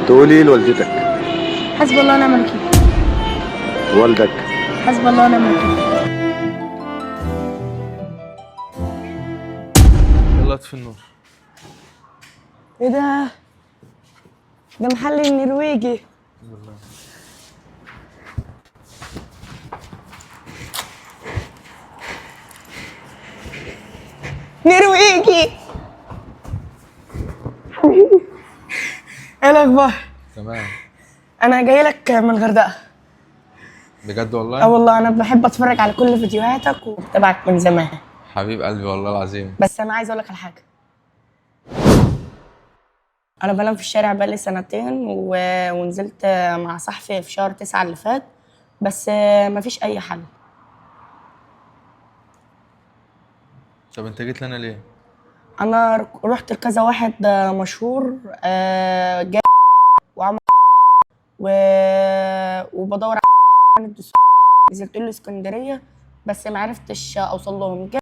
تقولي ايه لوالدتك؟ حسبي الله ونعم الوكيل. والدك؟ حسبي الله ونعم الوكيل. يلا اطفي النور. ايه ده محل النرويجي. نرويجي. ايه الاخبار؟ تمام. انا جاي لك من الغردقه. بجد اه والله؟ والله انا بحب اتفرج على كل فيديوهاتك وبتابعك من زمان. حبيب قلبي والله العظيم. بس انا عايز اقول لك على حاجه. انا بنام في الشارع بقالي سنتين ونزلت مع صاحبي في شهر 9 اللي فات، بس مفيش اي حل. طب انت جيت لنا ليه؟ انا رحت لكذا واحد مشهور جاي وعمل وبدور على نزلت له اسكندريه بس ما عرفتش اوصل لهم. جاي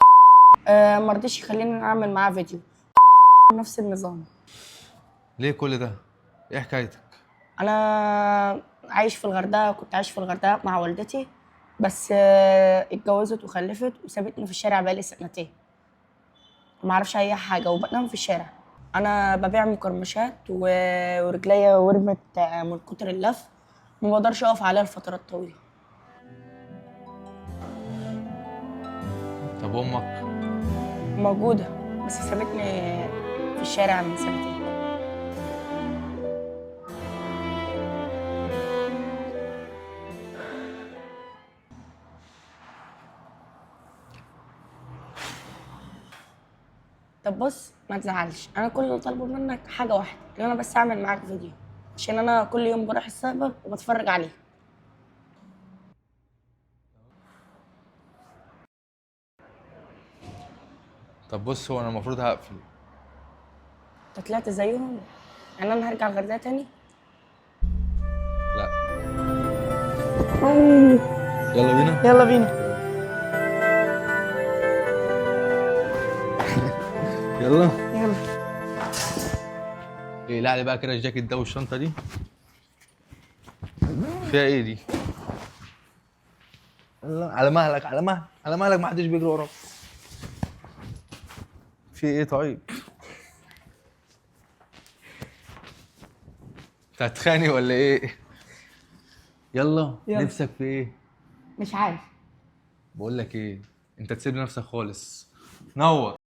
ما رضيش يخليني اعمل معاه فيديو. نفس النظام. ليه كل ده؟ ايه حكايتك؟ انا عايش في الغردقه، كنت عايش في الغردقه مع والدتي، بس اتجوزت وخلفت وسابتني في الشارع بقالي سنتين. ما اعرفش اي حاجه وبنام في الشارع. انا ببيع مقرمشات ورجليا ورمت من كتر اللف، ما بقدرش اقف عليها لفترات طويله. طب امك؟ موجوده بس سابتني في الشارع من سنتين. طب بص ما تزعلش، انا كل اللي طالبه منك حاجه واحده، ان انا بس اعمل معاك فيديو، عشان انا كل يوم بروح السايبر وبتفرج عليه. طب بص، هو انا المفروض هقفل. انت طلعت زيهم؟ يعني انا هرجع الغردقه تاني؟ لا. يلا بينا. يلا بينا. يلا. يلا. ايه لا علي بقى كده الجاكيت ده والشنطه دي فيها ايه دي؟ يلا على مهلك، على مهلك، على مهلك، ما حدش بيجري وراك. في ايه طيب؟ انت هتخانق ولا ايه؟ يلا. يلا. نفسك في ايه؟ مش عارف. بقول لك ايه، انت تسيب نفسك خالص. نور.